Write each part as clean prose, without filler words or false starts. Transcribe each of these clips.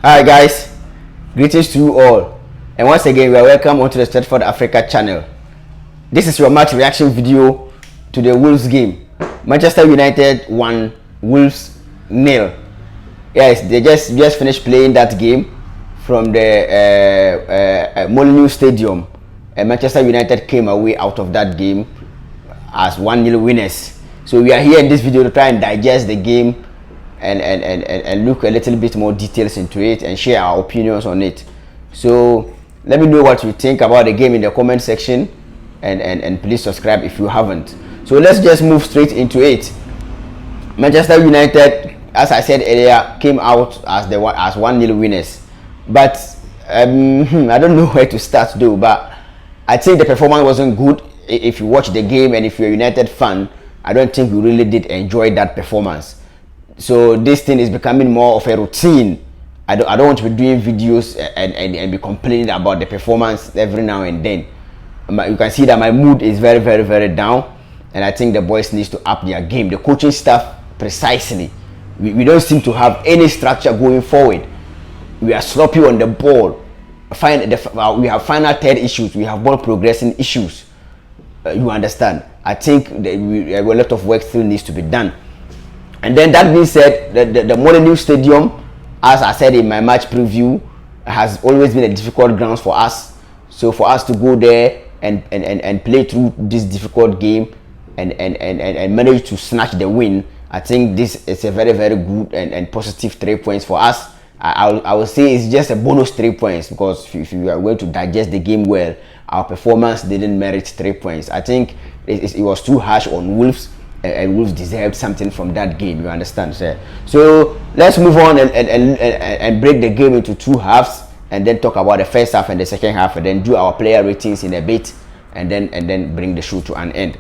Hi guys, greetings to you all, and once again we are welcome onto the Stratford Africa channel. This is your match reaction video to the Wolves game. Manchester United won, Wolves nil. Yes, they just finished playing that game from the Molineux Stadium, and Manchester United came away out of that game as 1-0 winners. So we are here in this video to try and digest the game and look a little bit more details into it and share our opinions on it. So let me know what you think about the game in the comment section, and please subscribe if you haven't. So let's just move straight into it. Manchester United, as I said earlier, came out as 1-0 winners, but I don't know where to start though. But I think the performance wasn't good. If you watch the game and if you're a United fan, I don't think you really did enjoy that performance. So this thing is becoming more of a routine. I don't want to be doing videos and be complaining about the performance every now and then. You can see that my mood is very down, and I think the boys need to up their game. The coaching staff precisely. We don't seem to have any structure going forward. We are sloppy on the ball. We have final third issues. We have ball progressing issues. You understand? I think a lot of work still needs to be done. And then that being said, the Molineux Stadium, as I said in my match preview, has always been a difficult ground for us. So for us to go there and play through this difficult game and manage to snatch the win, I think this is a very good and positive 3 points for us. I would say it's just a bonus 3 points, because if you are going to digest the game well, our performance didn't merit 3 points. I think it was too harsh on Wolves, and Wolves deserved something from that game. You understand, sir? So let's move on and break the game into two halves, and then talk about the first half and the second half, and then do our player ratings in a bit, and then bring the show to an end.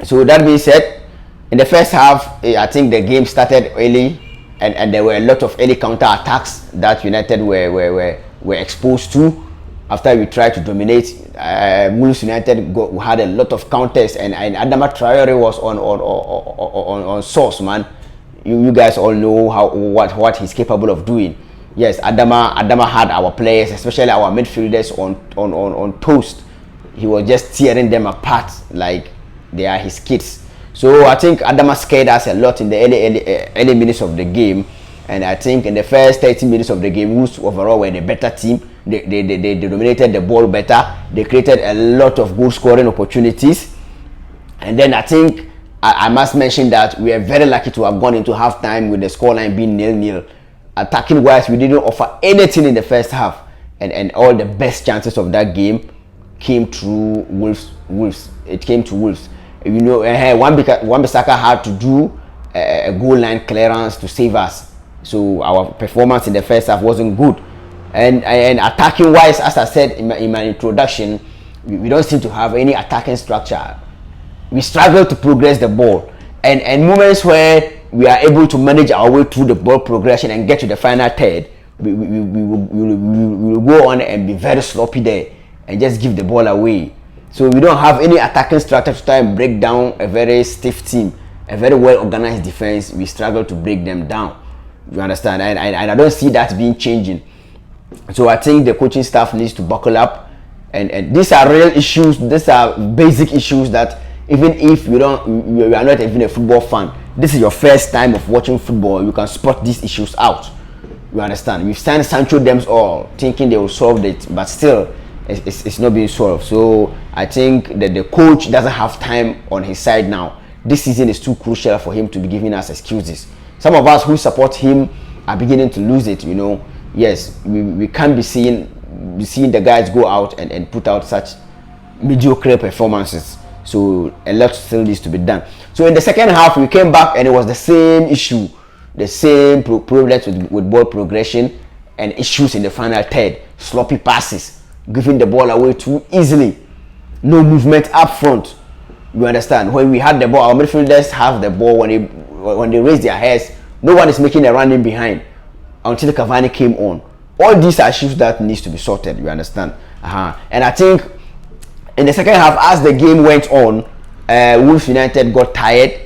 So that being said, in the first half, I think the game started early, and there were a lot of early counter attacks that United were exposed to. After we tried to dominate, Wolves United had a lot of counters, and Adama Traore was on sauce, man. You guys all know what he's capable of doing. Yes, Adama had our players, especially our midfielders, on toast. He was just tearing them apart like they are his kids. So I think Adama scared us a lot in the early minutes of the game, and I think in the first 30 minutes of the game, Wolves overall were the better team. They dominated the ball better. They created a lot of goal scoring opportunities, and then I think I must mention that we are very lucky to have gone into halftime with the scoreline being 0-0. Attacking wise, we didn't offer anything in the first half, and all the best chances of that game came through Wolves. It came to Wolves. You know, Wan-Bissaka had to do a goal line clearance to save us. So our performance in the first half wasn't good. And attacking wise, as I said in my introduction, we don't seem to have any attacking structure. We struggle to progress the ball, and moments where we are able to manage our way through the ball progression and get to the final third, we will go on and be very sloppy there and just give the ball away. So we don't have any attacking structure to try and break down a very stiff team, a very well organized defense. We struggle to break them down. You understand? And I don't see that being changing. So I think the coaching staff needs to buckle up, and these are real issues. These are basic issues that even if you are not even a football fan, this is your first time of watching football, you can spot these issues out. You understand? We've signed Sancho them all thinking they will solve it, but still it's not being solved. So I think that the coach doesn't have time on his side now. This season is too crucial for him to be giving us excuses. Some of us who support him are beginning to lose it, you know. Yes, we can't be seeing the guys go out and put out such mediocre performances. So a lot still needs to be done. So in the second half, we came back and it was the same issue, the same problems with ball progression and issues in the final third. Sloppy passes, giving the ball away too easily, no movement up front. You understand? When we had the ball, our midfielders have the ball. When they raise their heads, no one is making a run in behind until Cavani came on. All these are issues that needs to be sorted. You understand? And I think in the second half, as the game went on, Wolves United got tired,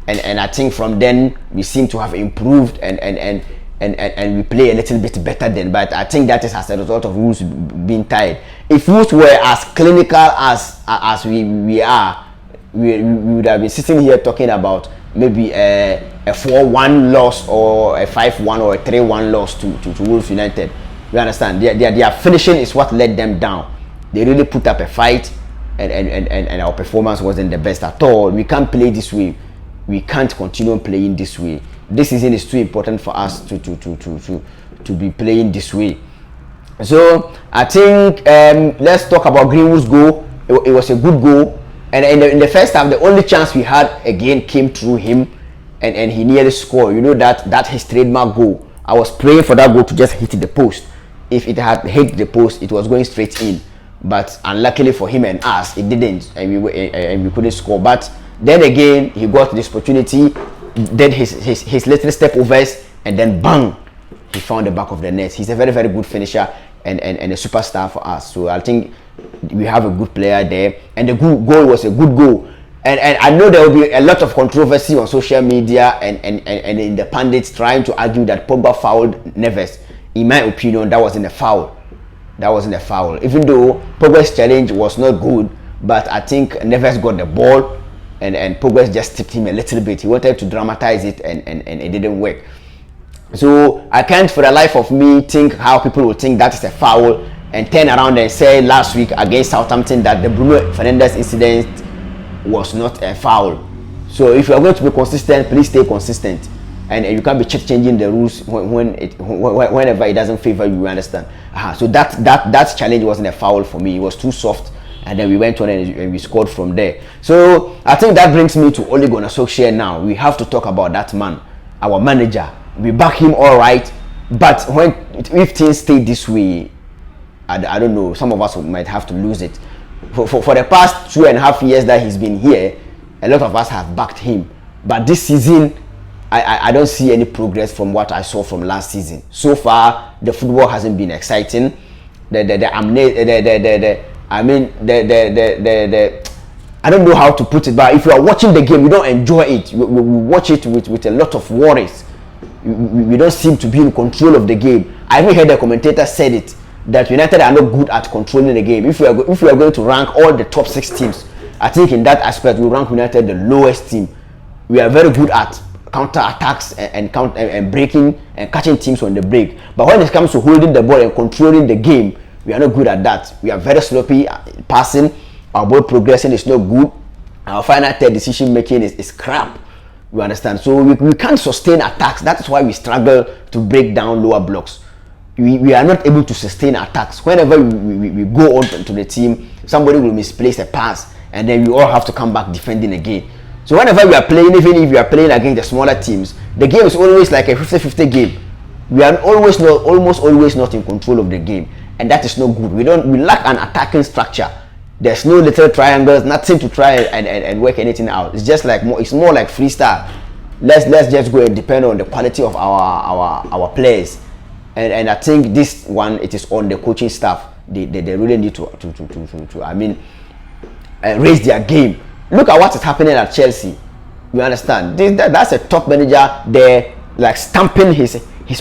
and I think from then we seem to have improved and and we play a little bit better then. But I think that is as a result of Wolves being tired. If Wolves were as clinical as we are, we would have been sitting here talking about maybe a 4-1 loss or a 5-1 or a 3-1 loss to Wolves United. You understand? Their finishing is what let them down. They really put up a fight, and our performance wasn't the best at all. We can't play this way. We can't continue playing this way. This season is too important for us to be playing this way. So I think let's talk about Greenwood's goal. It was a good goal, and in the first half, the only chance we had again came through him, and he nearly scored. You know that his trademark goal. I was praying for that goal to just hit the post. If it had hit the post, it was going straight in. But unluckily for him and us, it didn't, and we couldn't score. But then again, he got this opportunity, did his little step overs, and then bang, he found the back of the net. He's a very, very good finisher and a superstar for us. So I think we have a good player there, and the goal was a good goal. And I know there will be a lot of controversy on social media and in the pundits trying to argue that Pogba fouled Neves. In my opinion, that wasn't a foul. That wasn't a foul. Even though Pogba's challenge was not good, but I think Neves got the ball and Pogba just tipped him a little bit. He wanted to dramatize it and it didn't work. So I can't for the life of me think how people will think that is a foul and turn around and say last week against Southampton that the Bruno Fernandes incident was not a foul. So if you are going to be consistent, please stay consistent. And you can't be changing the rules whenever it doesn't favor you. You understand? So that challenge wasn't a foul for me. It was too soft, and then we went on and we scored from there. So I think that brings me to Ole Gunnar Solskjaer now. We have to talk about that man, our manager. We back him all right, but if things stay this way, I don't know. Some of us might have to lose it. For the past 2.5 years that he's been here, a lot of us have backed him, but this season, I don't see any progress from what I saw from last season. So far, the football hasn't been exciting. I don't know how to put it, but if you are watching the game, you don't enjoy it. You watch it with a lot of worries. We don't seem to be in control of the game. I even heard the commentator said it, that United are not good at controlling the game. If we are going to rank all the top 6 teams, I think in that aspect we rank United the lowest team. We are very good at counter attacks and breaking and catching teams on the break, but when it comes to holding the ball and controlling the game, we are not good at that. We are very sloppy passing. Our ball progression is not good. Our final third decision making is crap. You understand? So we can't sustain attacks. That's why we struggle to break down lower blocks. We are not able to sustain attacks. Whenever we go on to the team, somebody will misplace a pass, and then we all have to come back defending again. So whenever we are playing, even if we are playing against the smaller teams, the game is always like a 50-50 game. We are almost always not in control of the game, and that is no good. We lack an attacking structure. There's no little triangles, nothing to try and work anything out. It's just like it's more like freestyle. Let's just go and depend on the quality of our players, and I think this one, it is on the coaching staff. They really need to raise their game. Look at what is happening at Chelsea. You understand? That's a top manager there, like stamping his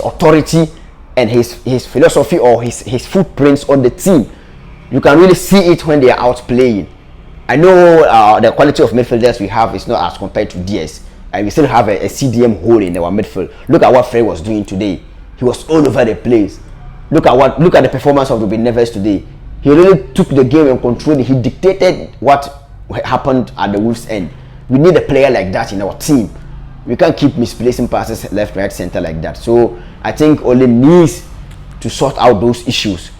authority and his philosophy or his footprints on the team. You can really see it when they are out playing. I know the quality of midfielders we have is not as compared to DS, and we still have a CDM hole in our midfield. Look at what Fred was doing today. He was all over the place. Look at the performance of Ruben Neves today. He really took the game and controlled it. He dictated what happened at the Wolves' end. We need a player like that in our team. We can't keep misplacing passes left, right, center like that. So I think Ole needs to sort out those issues.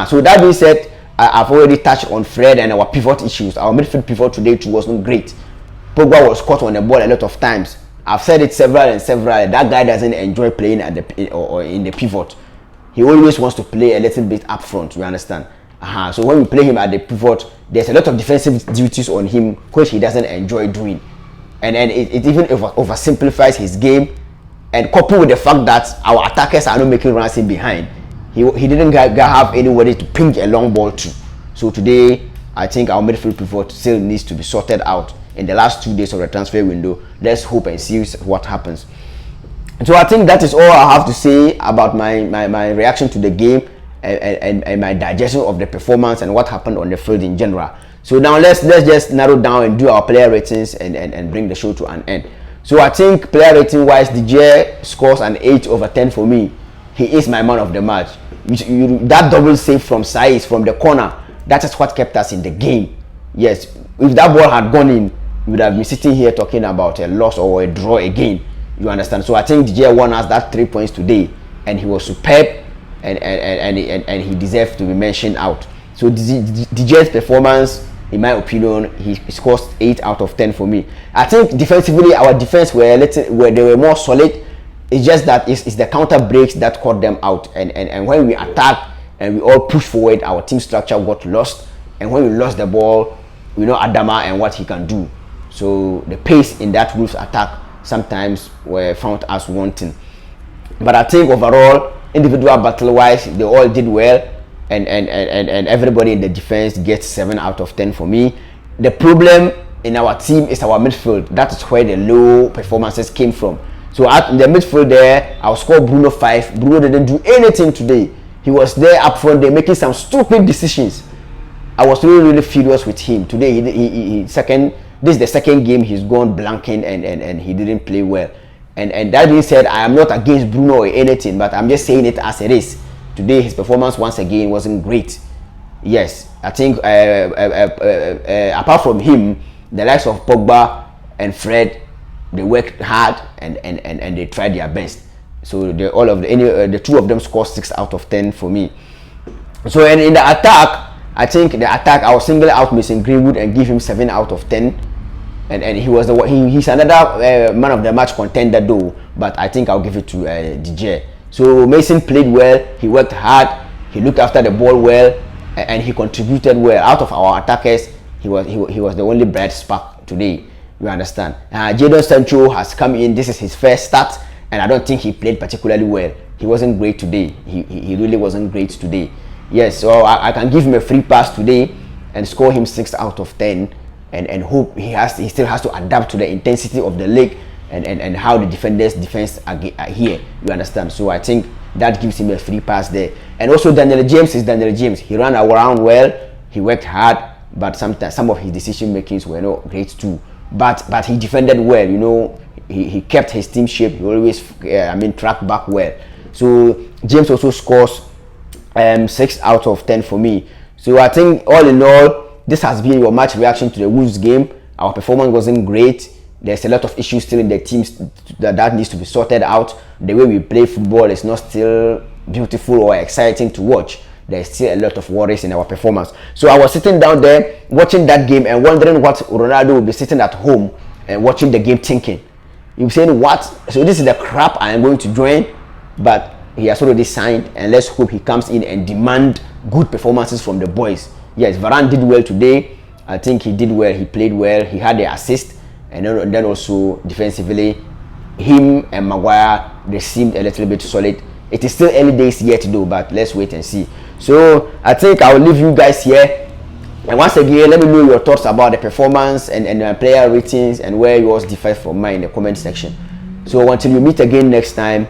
So that being said, I've already touched on Fred and our pivot issues. Our midfield pivot today too was not great. Pogba was caught on the ball a lot of times. I've said it several. That guy doesn't enjoy playing at in the pivot. He always wants to play a little bit up front. You understand? So when we play him at the pivot, there's a lot of defensive duties on him which he doesn't enjoy doing, and it even oversimplifies his game. And coupled with the fact that our attackers are not making runs in behind, he didn't have anybody to ping a long ball to. So today, I think our midfield pivot still needs to be sorted out in the last 2 days of the transfer window. Let's hope and see what happens. So I think that is all I have to say about my reaction to the game, and my digestion of the performance and what happened on the field in general. So now let's just narrow down and do our player ratings and bring the show to an end. So I think player rating wise, DJ scores an 8/10 for me. He is my man of the match. That double save from Saiz from the corner, that is what kept us in the game. Yes, if that ball had gone in, we would have been sitting here talking about a loss or a draw again. You understand? So I think DJ won us that 3 points today, and he was superb, and he deserves to be mentioned out. So DJ's performance, in my opinion, he scores 8/10 for me. I think defensively, our defense where they were more solid. It's just that it's the counter breaks that caught them out, and when we attack and we all push forward, our team structure got lost, and when we lost the ball, we know Adama and what he can do. So the pace in that Wolves attack sometimes were found us wanting. But I think overall, individual battle wise, they all did well, and everybody in the defense gets 7/10 for me. The problem in our team is our midfield. That is where the low performances came from. So in the midfield there, I'll score Bruno 5. Bruno didn't do anything today. He was there up front, they're making some stupid decisions. I was really furious with him today. This is the second game he's gone blanking, and he didn't play well. And that being said, I am not against Bruno or anything, but I'm just saying it as it is. Today his performance once again wasn't great. Yes, I think apart from him, the likes of Pogba and Fred, they worked hard and they tried their best. So the two of them scored 6/10 for me. So and in the attack, I think I will single out Mason Greenwood and give him 7/10. And he was he's another man of the match contender though, but I think I'll give it to DJ. So Mason played well, he worked hard, he looked after the ball well, and he contributed well. Out of our attackers, he was the only bright spark today. You understand? Jadon Sancho has come in. This is his first start, and I don't think he played particularly well. He wasn't great today. He really wasn't great today. Yes, so I can give him a free pass today and score him 6/10, and hope he still has to adapt to the intensity of the league and how the defense are here. You understand? So I think that gives him a free pass there. And also Daniel James is Daniel James. He ran around well. He worked hard, but sometimes some of his decision makings were not great too. But he defended well. You know, he kept his team shape. He always tracked back well. So James also scores 6/10 for me. So I think all in all, this has been your match reaction to the Wolves game. Our performance wasn't great. There's a lot of issues still in the teams that needs to be sorted out. The way we play football is not still beautiful or exciting to watch. There's still a lot of worries in our performance. So I was sitting down there watching that game and wondering what Ronaldo would be sitting at home and watching the game thinking. You're saying, what? So this is the crap I am going to join? But he has already signed, and let's hope he comes in and demand good performances from the boys. Yes, Varane did well today. I think he did well. He played well. He had the assist, and then also defensively, him and Maguire, they seemed a little bit solid. It is still early days yet though, but let's wait and see. So I think I will leave you guys here. And once again, let me know your thoughts about the performance and player ratings and where yours differ from mine in the comment section. So until we meet again next time,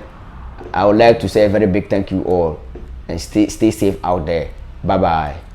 I would like to say a very big thank you all, and stay safe out there. Bye bye.